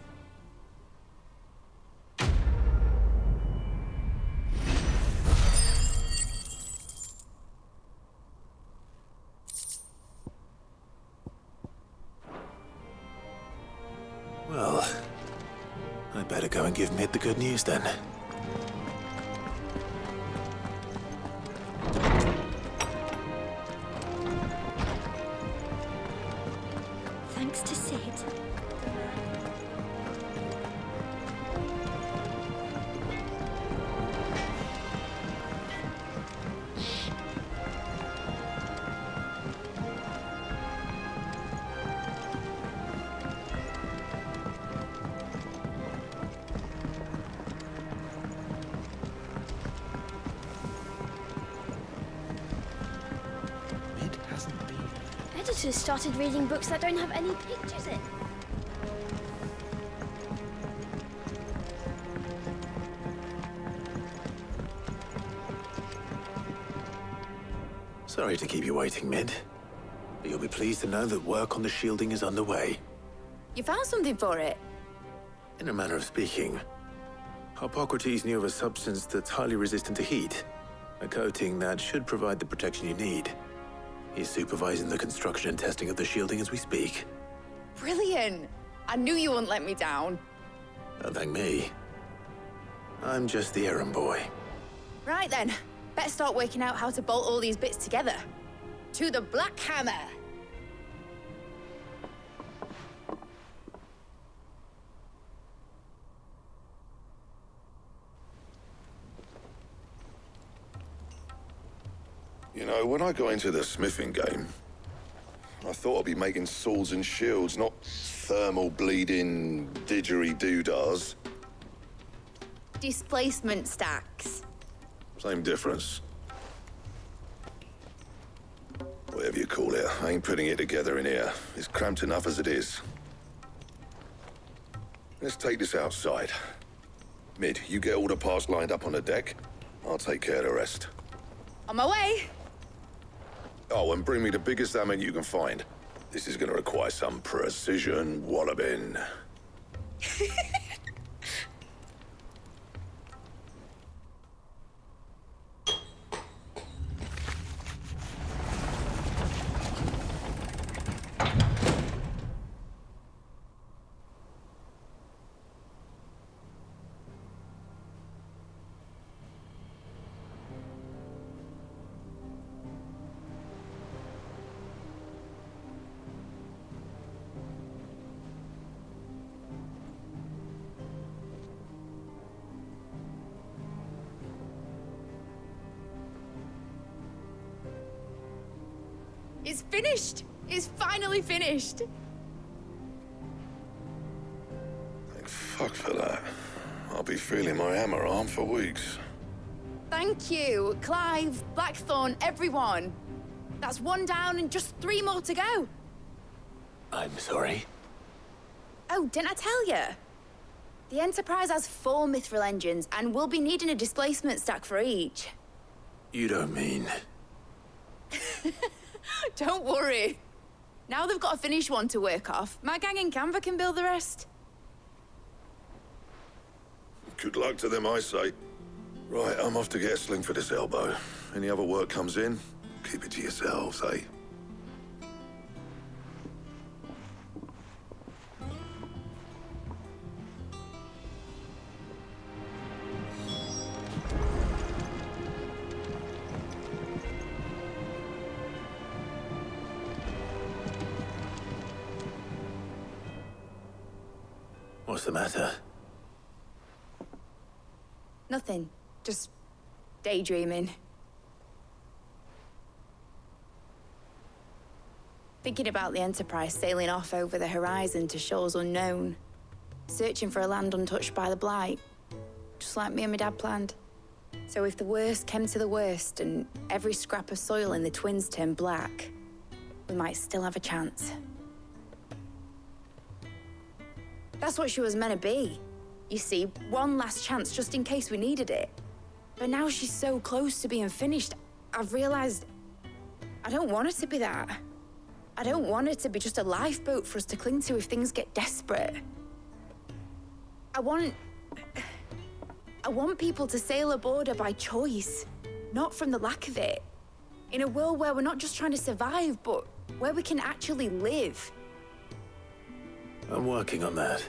Well, I'd better go and give Mid the good news then. Thanks to Sid. Editors started reading books that don't have any pictures in. Sorry to keep you waiting, Mid. But you'll be pleased to know that work on the shielding is underway. You found something for it? In a manner of speaking, Hippocrates knew of a substance that's highly resistant to heat. A coating that should provide the protection you need. He's supervising the construction and testing of the shielding as we speak. Brilliant! I knew you wouldn't let me down. Don't thank me. I'm just the errand boy. Right then, better start working out how to bolt all these bits together. To the Black Hammer! You know, when I got into the smithing game, I thought I'd be making swords and shields, not thermal bleeding didgeridoo-dahs. Displacement stacks. Same difference. Whatever you call it, I ain't putting it together in here. It's cramped enough as it is. Let's take this outside. Mid, you get all the parts lined up on the deck. I'll take care of the rest. On my way. Oh, and bring me the biggest salmon you can find. This is gonna require some precision walloping. It's finished! It's finally finished! Thank fuck for that. I'll be feeling my hammer arm for weeks. Thank you, Clive, Blackthorn, everyone. That's one down and just 3 more to go. I'm sorry. Oh, didn't I tell you? The Enterprise has 4 mithril engines, and we'll be needing a displacement stack for each. You don't mean... Don't worry. Now they've got a finished one to work off. My gang in Canva can build the rest. Good luck to them, I say. Right, I'm off to get a sling for this elbow. Any other work comes in, keep it to yourselves, eh? What's the matter? Nothing. Just daydreaming. Thinking about the Enterprise sailing off over the horizon to shores unknown. Searching for a land untouched by the Blight. Just like me and my dad planned. So if the worst came to the worst and every scrap of soil in the Twins turned black, we might still have a chance. That's what she was meant to be. You see, one last chance just in case we needed it. But now she's so close to being finished, I've realized I don't want her to be that. I don't want her to be just a lifeboat for us to cling to if things get desperate. I want people to sail aboard her by choice, not from the lack of it. In a world where we're not just trying to survive, but where we can actually live. I'm working on that.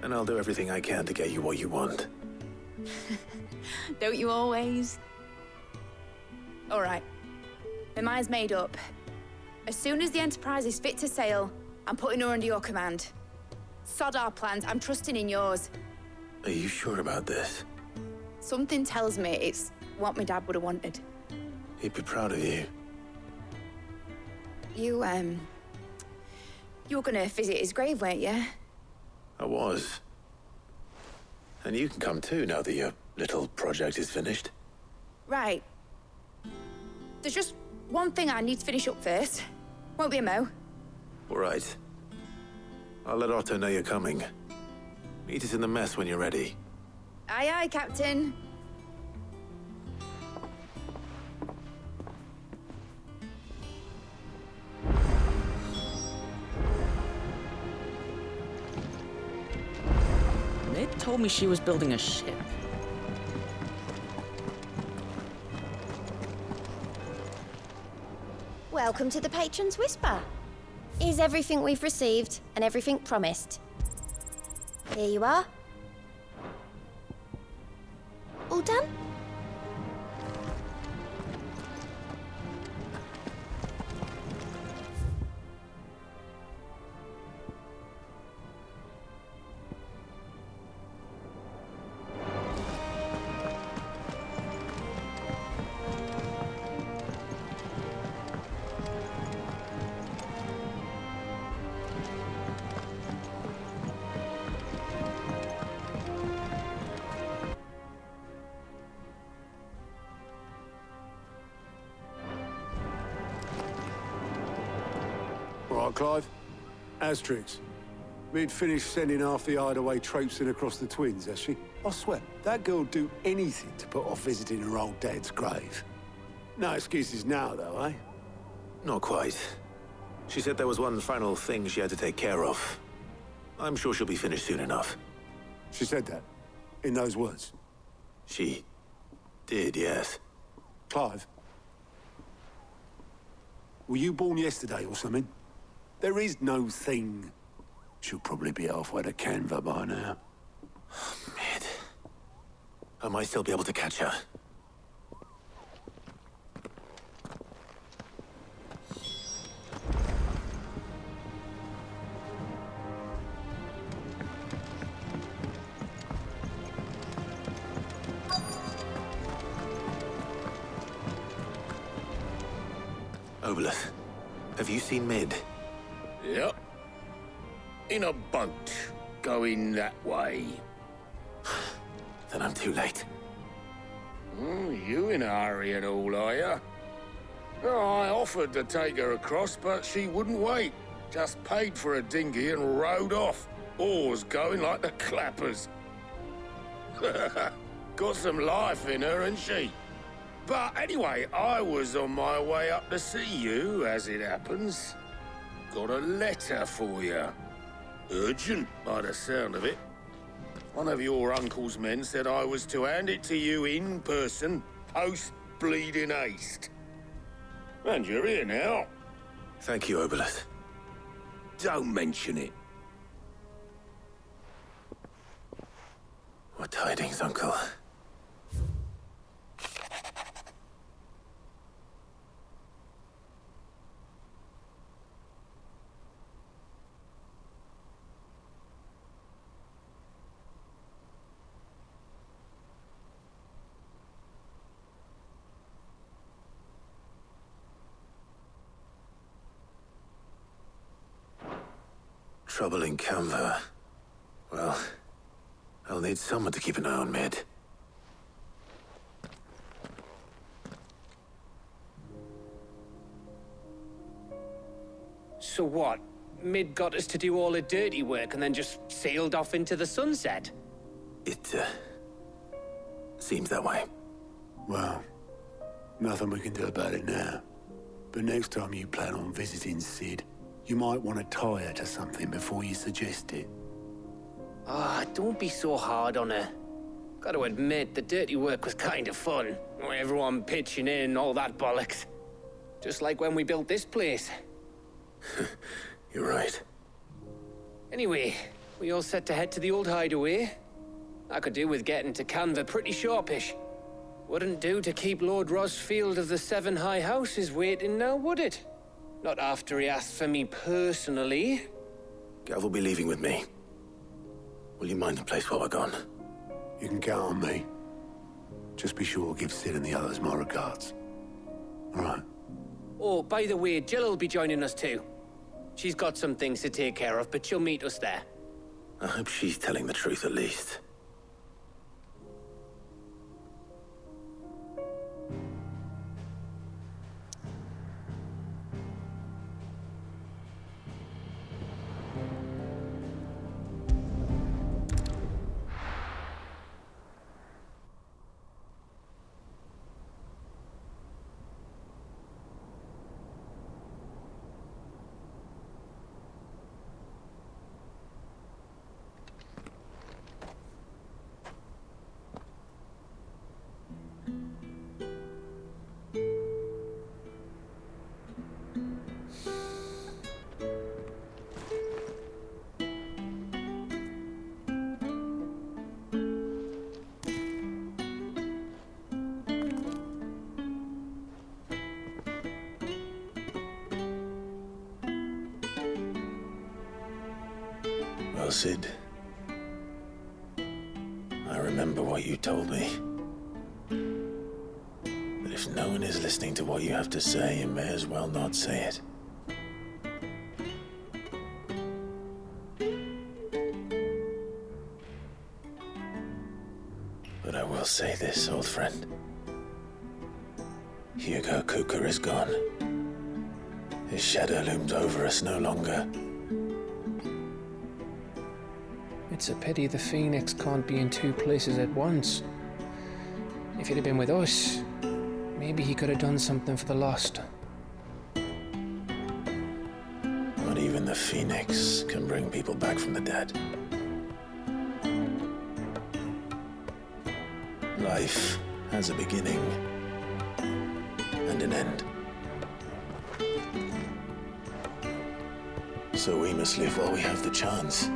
And I'll do everything I can to get you what you want. Don't you always? All right. My mind's made up. As soon as the Enterprise is fit to sail, I'm putting her under your command. Sod our plans, I'm trusting in yours. Are you sure about this? Something tells me it's what my dad would have wanted. He'd be proud of you. You were gonna visit his grave, weren't you? I was. And you can come too now that your little project is finished. Right. There's just one thing I need to finish up first. Won't be a mo. All right. I'll let Otto know you're coming. Meet us in the mess when you're ready. Aye, aye, Captain. Mid told me she was building a ship. Welcome to the Patron's Whisper. Is everything we've received and everything promised? Here you are. All done? Right, Clive. Asterix. Mid finished sending half the hideaway traipsing across the twins, has she? I swear, that girl'd do anything to put off visiting her old dad's grave. No excuses now, though, eh? Not quite. She said there was one final thing she had to take care of. I'm sure she'll be finished soon enough. She said that? In those words? She did, yes. Clive? Were you born yesterday or something? There is no thing. She'll probably be halfway to Canva by now. Mid. I might still be able to catch her. Obelus, have you seen Mid? Yep. In a boat, going that way. Then I'm too late. You in a hurry at all, are you? I offered to take her across, but she wouldn't wait. Just paid for a dinghy and rowed off. Oars going like the clappers. Got some life in her, ain't she? But anyway, I was on my way up to see you, as it happens. Got a letter for you. Urgent, by the sound of it. One of your uncle's men said I was to hand it to you in person, post-bleeding haste. And you're here now. Thank you, Obelus. Don't mention it. What tidings, Uncle? Trouble in Canva. Well, I'll need someone to keep an eye on Mid. So what? Mid got us to do all the dirty work and then just sailed off into the sunset? It, seems that way. Well, nothing we can do about it now. But next time you plan on visiting Sid, you might want to tie her to something before you suggest it. Ah, don't be so hard on her. Gotta admit, the dirty work was kind of fun. Everyone pitching in, all that bollocks. Just like when we built this place. You're right. Anyway, we all set to head to the old hideaway. I could do with getting to Canva pretty sharpish. Wouldn't do to keep Lord Rosfield of the Seven High Houses waiting now, would it? Not after he asked for me personally. Gav will be leaving with me. Will you mind the place while we're gone? You can count on me. Just be sure to give Sid and the others my regards. All right. Oh, by the way, Jill will be joining us too. She's got some things to take care of, but she'll meet us there. I hope she's telling the truth at least. Well, Sid, I remember what you told me. That if no one is listening to what you have to say, you may as well not say it. But I will say this, old friend. Hugo Kuka is gone. His shadow looms over us no longer. It's a pity the Phoenix can't be in two places at once. If he'd have been with us, maybe he could have done something for the lost. Not even the Phoenix can bring people back from the dead. Life has a beginning and an end. So we must live while we have the chance.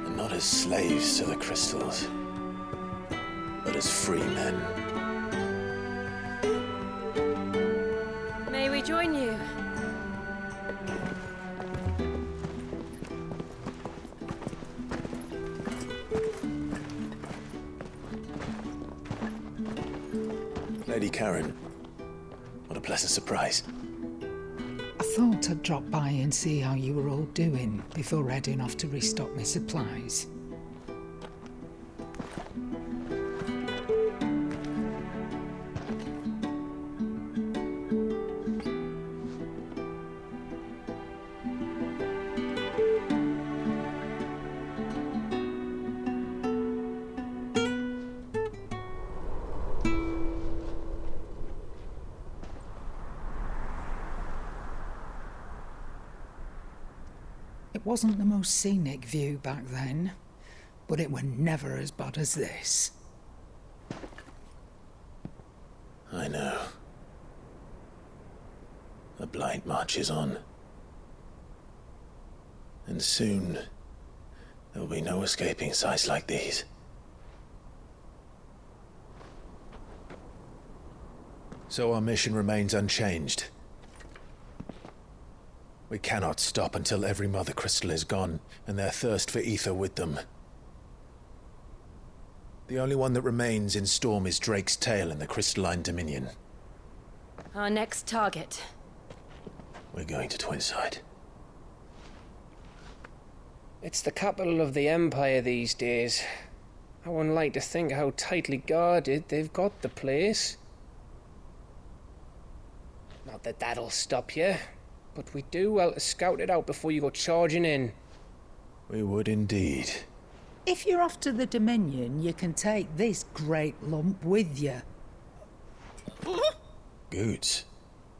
And not as slaves to the crystals, but as free men. May we join you? Lady Karen, what a pleasant surprise. I thought I'd drop by and see how you were all doing before heading off to restock my supplies. It wasn't the most scenic view back then, but it were never as bad as this. I know. The blight marches on. And soon, there'll be no escaping sights like these. So our mission remains unchanged. We cannot stop until every Mother Crystal is gone, and their thirst for ether with them. The only one that remains in Storm is Drake's tail in the Crystalline Dominion. Our next target. We're going to Twinside. It's the capital of the Empire these days. I wouldn't like to think how tightly guarded they've got the place. Not that that'll stop you, but we do well to scout it out before you go charging in. We would indeed. If you're off to the Dominion, you can take this great lump with you. Goods.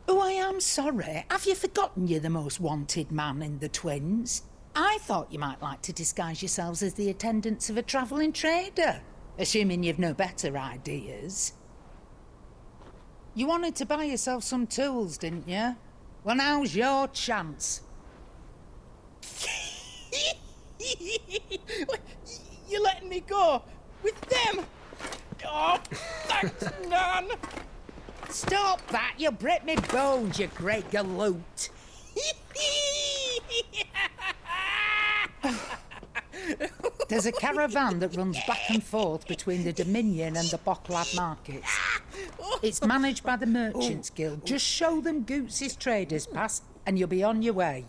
Oh, I am sorry. Have you forgotten you're the most wanted man in the Twins? I thought you might like to disguise yourselves as the attendants of a travelling trader, assuming you've no better ideas. You wanted to buy yourself some tools, didn't you? Well, now's your chance. You're letting me go with them? Oh, thanks, Nan. Stop that! You'll break me bones, you great galoot. There's a caravan that runs back and forth between the Dominion and the Bocklad markets. It's managed by the Merchants Guild. Just show them Goots' traders pass and you'll be on your way.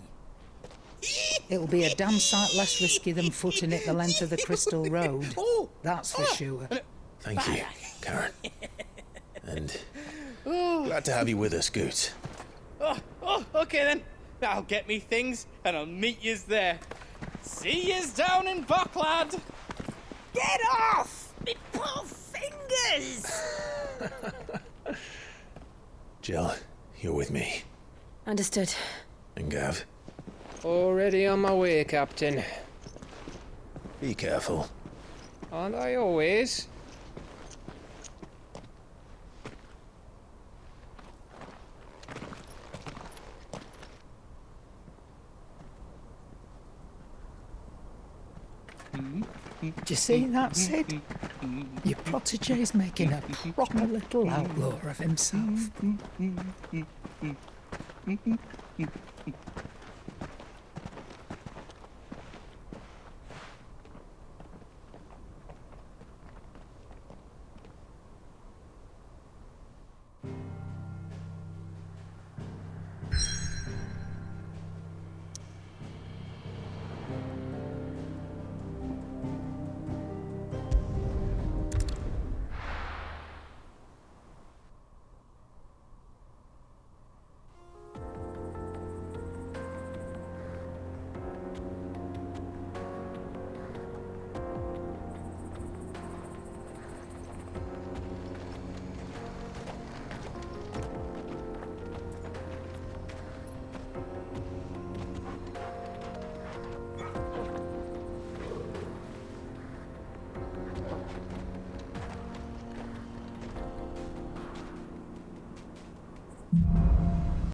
It'll be a damn sight less risky than footing it the length of the Crystal Road. That's for sure. Thank you, Karen. And glad to have you with us, Goots. Okay then. I'll get me things and I'll meet yous there. See yous down in Bocklad. Get off! Me poor fingers! Jill, you're with me. Understood. And Gav? Already on my way, Captain. Be careful. Aren't I always? Do you see that, Sid? Your protege's making a proper little outlaw of himself.